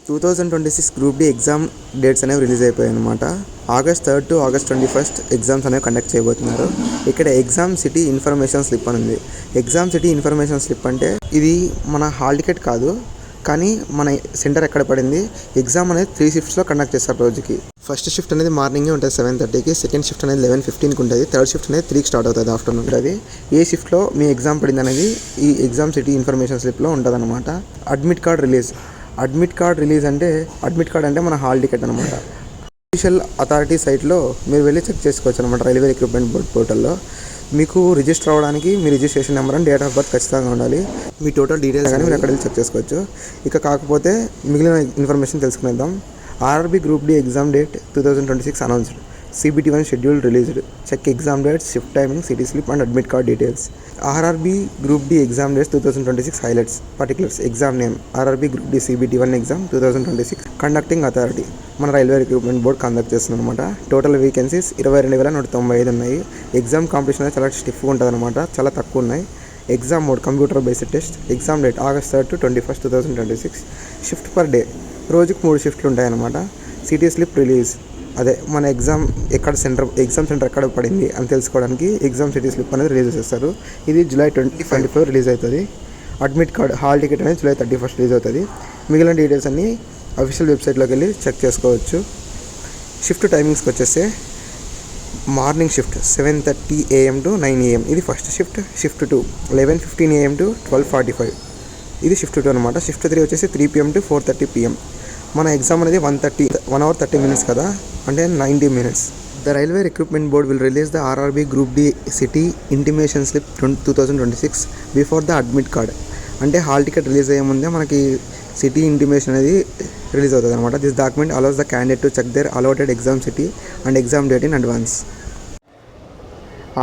2026 group D exam dates అనేవి release అయిపోయాయి అనమాట. August 3rd to August 21st exams అనేవి కండక్ట్ చేయబోతున్నారు. ఇక్కడ ఎగ్జామ్ సిటీ ఇన్ఫర్మేషన్ స్లిప్ అని ఉంది. ఎగ్జామ్ సిటీ ఇన్ఫర్మేషన్ స్లిప్ అంటే ఇది మన హాల్ టికెట్ కాదు, కానీ మన సెంటర్ ఎక్కడ పడింది, ఎగ్జామ్ అనేది 3 షిఫ్ట్స్లో కండక్ట్ చేస్తారు రోజుకి. ఫస్ట్ షిఫ్ట్ అనేది మార్నింగే ఉంటుంది 7:30కి, సెకండ్ షిఫ్ట్ అనేది 11:15కి ఉంటుంది, థర్డ్ షిఫ్ట్ అనేది 3కి స్టార్ట్ అవుతుంది ఆఫ్టర్నూన్ ఉంటుంది. ఏ షిఫ్ట్లో మీ ఎగ్జామ్ పడింది అనేది ఈ ఎగ్జామ్ సిటీ ఇన్ఫర్మేషన్ స్లిప్లో ఉంటుంది అనమాట. అడ్మిట్ కార్డ్ రిలీజ్ అంటే అడ్మిట్ కార్డ్ అంటే మన హాల్ టికెట్ అనమాట. అఫీషియల్ అథారిటీ సైట్లో మీరు వెళ్ళి చెక్ చేసుకోవచ్చు అనమాట. రైల్వే రిక్రూట్మెంట్ బోర్డ్ పోర్టల్లో మీకు రిజిస్టర్ అవ్వడానికి మీ registration number and date of birth ఖచ్చితంగా ఉండాలి. మీ టోటల్ డీటెయిల్స్ కానీ మీరు అక్కడ వెళ్ళి చెక్ చేసుకోవచ్చు. ఇక కాకపోతే మిగిలిన ఇన్ఫర్మేషన్ తెలుసుకునేద్దాం. RRB group D exam date 2026 announced. CBT1 schedule released. Check exam dates, shift timing, city slip and admit card details. RRB group D exam dates 2026 highlights, particulars, exam name RRB group D CBT1 exam 2026. Conducting authority మన railway recruitment board conduct చేస్తుంది అనమాట. Total vacancies 22,195 ఉన్నాయి. Exam competition అనేది చాలా స్టిఫ్గా ఉంటుంది అనమాట, చాలా తక్కువ ఉన్నాయి. Exam mode computer based test. Exam date August 3rd to 21st, 2026. Shift per day, రోజుకు 3 షిఫ్ట్లు ఉంటాయన్నమాట. సిటీ స్లిప్ రిలీజ్, అదే మన ఎగ్జామ్ సెంటర్ ఎక్కడ పడింది అని తెలుసుకోవడానికి ఎగ్జామ్ సిటీ స్లిప్ అనేది రిలీజ్ చేస్తారు. ఇది July 25 రిలీజ్ అవుతుంది. అడ్మిట్ కార్డ్, హాల్ టికెట్ అనేది July 31st రిలీజ్ అవుతుంది. మిగిలిన డీటెయిల్స్ అన్నీ అఫీషియల్ వెబ్సైట్లోకి వెళ్ళి చెక్ చేసుకోవచ్చు. షిఫ్ట్ టైమింగ్స్కి వచ్చేస్తే morning shift 7:30 AM to 9 AM ఇది first shift. Shift 2 11:15 AM to 12:45 ఇది షిఫ్ట్ 2 అనమాట. షిఫ్ట్ 3 వచ్చేసి 3 PM to 4:30 PM. మన ఎగ్జామ్ అనేది 1 hour 30 minutes కదా, అంటే 90 minutes. The railway recruitment board will release the RRB group D city intimation slip 2026 before the admit card. అంటే hall ticket release అయ్యే ముందే మనకి సిటీ ఇంటిమేషన్ అనేది రిలీజ్ అవుతుంది అనమాట. This document allows the candidate to check their allotted exam city and exam date in advance.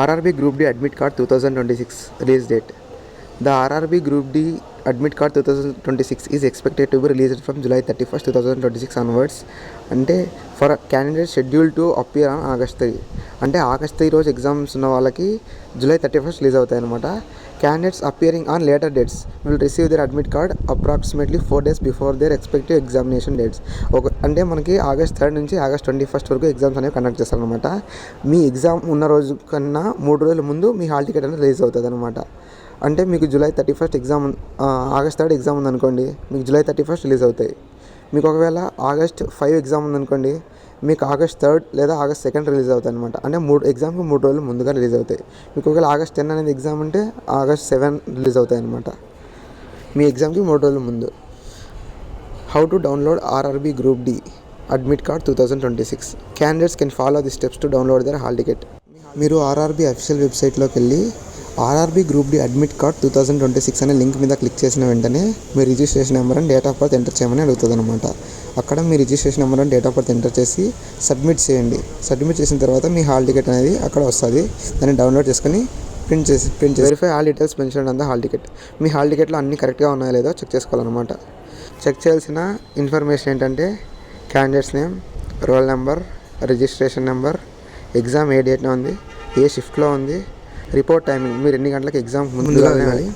RRB group D admit card 2026 release date. The RRB Group D Admit Card 2026 is expected to be released from July 31st, 2026 onwards. అంటే for candidate schedule to appear on August 3. అంటే August 3 రోజు exams ఉన్న వాళ్ళకి July 31st release అవుతాయి అనమాట. Candidates appearing on later dates will receive their admit card approximately 4 days before their respective examination dates. అంటే మనకి August 3rd నుంచి August 21st వరకు ఎగ్జామ్స్ అనేవి కండక్ట్ చేస్తారనమాట. మీ ఎగ్జామ్ ఉన్న రోజు కన్నా 3 రోజుల ముందు మీ హాల్ టికెట్ అనేది రిలీజ్ అవుతుంది అనమాట. అంటే మీకు July 31st exam, August 3rd exam ఉందనుకోండి, మీకు July 31st రిలీజ్ అవుతాయి. మీకు ఒకవేళ August 5 ఎగ్జామ్ ఉందనుకోండి, మీకు August 3rd లేదా August 2nd రిలీజ్ అవుతాయి అనమాట. అంటే ఎగ్జామ్కి 3 రోజులు ముందుగా రిలీజ్ అవుతాయి. మీకు ఒకవేళ August 10 అనేది ఎగ్జామ్ ఉంటే August 7 రిలీజ్ అవుతాయి అనమాట, మీ ఎగ్జామ్కి 3 రోజుల ముందు. How to download RRB group D admit card 2026. Candidates can follow the steps to download their hall ticket. మీరు ఆర్ఆర్బీ అఫీషియల్ వెబ్సైట్లోకి వెళ్ళి RRB group D admit card 2026 అనే లింక్ మీద క్లిక్ చేసిన వెంటనే మీ registration number and date of birth enter చేయమని అడుగుతుంది అనమాట. అక్కడ మీ registration number and date of birth enter చేసి సబ్మిట్ చేయండి. సబ్మిట్ చేసిన తర్వాత మీ హాల్ టికెట్ అనేది అక్కడ వస్తుంది. దాన్ని డౌన్లోడ్ చేసుకొని ప్రింట్ చేసి verify all details mention on the hall ticket. మీ హాల్ టికెట్లో అన్నీ కరెక్ట్గా ఉన్నాయో లేదో చెక్ చేసుకోవాలన్నమాట. చెక్ చేయాల్సిన ఇన్ఫర్మేషన్ ఏంటంటే candidates name, roll number, registration number, exam ఏ డేట్న ఉంది, ఏ షిఫ్ట్లో ఉంది, రిపోర్ట్ టైమింగ్, మీరు ఎన్ని గంటలకు ఎగ్జామ్ ముందుగా వెళ్ళాలి.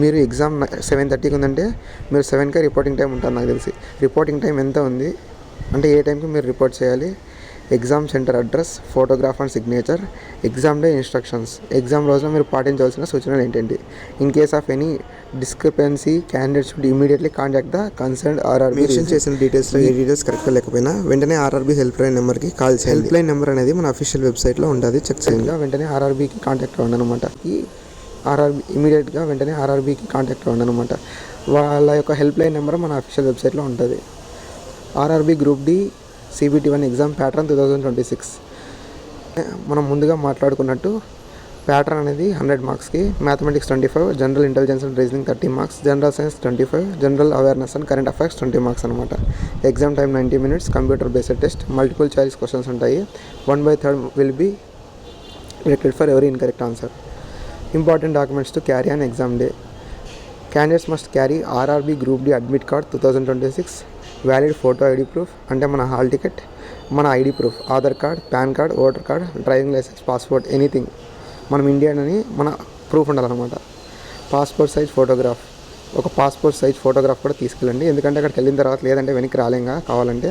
మీరు ఎగ్జామ్ 7:30కి ఉందంటే మీరు 7కే రిపోర్టింగ్ టైం ఉంటుంది నాకు తెలిసి. రిపోర్టింగ్ టైం ఎంత ఉంది అంటే ఏ టైంకి మీరు రిపోర్ట్ చేయాలి, exam centre address, photograph and signature, exam day instructions, exam రోజున మీరు పాటించవలసిన సూచనలు ఏంటంటి. In case of any discrepancy candidates should immediately contact the concerned RRB. Mention చేసిన డీటెయిల్స్లో ఏ డీటెయిల్స్ కరెక్ట్గా లేకపోయినా వెంటనే ఆర్ఆర్బీ హెల్ప్ లైన్ నెంబర్కి కాల్ చేయాలి. హెల్ప్ లైన్ నెంబర్ అనేది మన అఫీషియల్ వెబ్సైట్లో ఉంటుంది, చెక్ చేయండి. వెంటనే ఆర్ఆర్బీకి కాంటాక్ట్ అవ్వండి అనమాట. వెంటనే ఆర్ఆర్బీకి కాంటాక్ట్ అవ్వండి అనమాట. వాళ్ళ యొక్క హెల్ప్ లైన్ నెంబర్ మన అఫీషియల్ వెబ్సైట్లో ఉంటుంది. RRB group D CBT1 exam pattern 2026. మనం ముందుగా మాట్లాడుకున్నట్టు ప్యాటర్న్ అనేది 100 మార్క్స్కి, mathematics 25, general intelligence and reasoning 30 marks, general science 25, general awareness and current affairs 20 marks అనమాట. Exam time 90 minutes, computer based test, multiple choice questions ఉంటాయి. 1/3 will be directed for every incorrect answer. Important documents to carry on exam day. Candidates must carry RRB Group D Admit Card 2026, valid photo ID proof అంటే మన హాల్ టికెట్, మన ID proof, Aadhaar card, PAN card, voter card, driving licence, passport, anything మనం Indian అని మన proof ఉండాలన్నమాట. Passport size photograph, ఒక పాస్పోర్ట్ సైజ్ ఫోటోగ్రాఫ్ కూడా తీసుకెళ్ళండి, ఎందుకంటే అక్కడికి వెళ్ళిన తర్వాత లేదంటే వెనక్కి రాలేంగా కావాలంటే.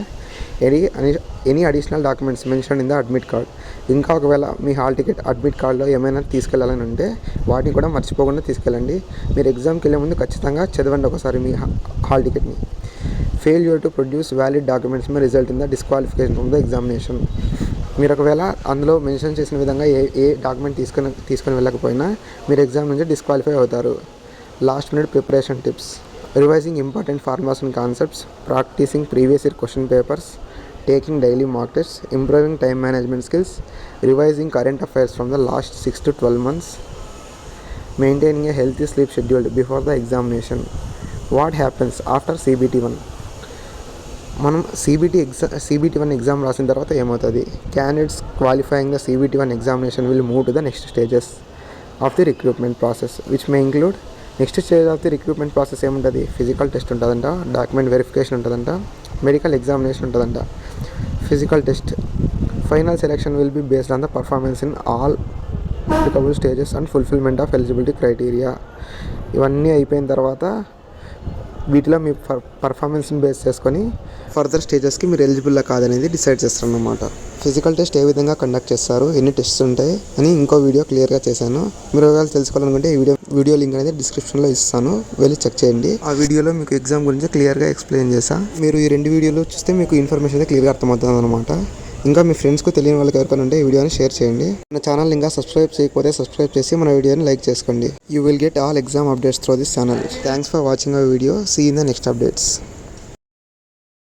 Any additional documents mention in the admit card. ఇంకా ఒకవేళ మీ హాల్ టికెట్ అడ్మిట్ కార్డులో ఏమైనా తీసుకెళ్ళాలని ఉంటే వాటిని కూడా మర్చిపోకుండా తీసుకెళ్ళండి. మీరు ఎగ్జామ్కి వెళ్ళే ముందు ఖచ్చితంగా చదవండి ఒకసారి మీ హాల్ టికెట్ని. Failure to produce valid documents may result in the disqualification from the examination. మీరు ఒకవేళ అందులో మెన్షన్ చేసిన విధంగా ఏ డాక్యుమెంట్ తీసుకొని వెళ్ళకపోయినా మీరు ఎగ్జామ్ నుంచి డిస్క్వాలిఫై అవుతారు. Last minute preparation tips: revising important formats and concepts, practicing previous year question papers, taking daily mock tests, improving time management skills, revising current affairs from the last 6 to 12 months, maintaining a healthy sleep schedule before the examination. What happens after CBT1? మనం CBT1 exam రాసిన తర్వాత ఏమవుతుంది? Candidates qualifying the CBT1 examination will move to the next stages of the recruitment process which may include. Next stage of the recruitment process ఏముంటుంది? Physical test ఉంటుందంట, document verification ఉంటుందంట, medical examination ఉంటుందంట. Physical test final selection will be based on the performance in all applicable stages and fulfilment of eligibility criteria. ఇవన్నీ అయిపోయిన తర్వాత వీటిలో మీ పర్ఫార్మెన్స్ని base చేసుకొని further స్టేజెస్కి మీరు ఎలిజిబుల్లా కాదనేది డిసైడ్ చేస్తారన్నమాట. ఫిజికల్ టెస్ట్ ఏ విధంగా కండక్ట్ చేస్తారు, ఎన్ని టెస్ట్స్ ఉంటాయి అని ఇంకో వీడియో క్లియర్గా చేశాను. మీరు ఒకవేళ తెలుసుకోవాలనుకుంటే ఈ వీడియో లింక్ అనేది డిస్క్రిప్షన్లో ఇస్తాను, వెళ్ళి చెక్ చేయండి. ఆ వీడియోలో మీకు ఎగ్జామ్ గురించి క్లియర్గా ఎక్స్ప్లెయిన్ చేశాను. మీరు ఈ 2 వీడియోలు చూస్తే మీకు ఇన్ఫర్మేషన్ అయితే క్లియర్గా అర్థమవుతుంది అనమాట. ఇంకా మీ ఫ్రెండ్స్కు తెలియని వాళ్ళకి ఎవరికైనా ఉంటే ఈ వీడియోని షేర్ చేయండి. మన ఛానల్ ఇంకా సబ్స్క్రైబ్ చేయకపోతే సబ్స్క్రైబ్ చేసి మన వీడియోని లైక్ చేసుకోండి. You will get all exam updates through this channel. Thanks for watching our video. See in the next updates.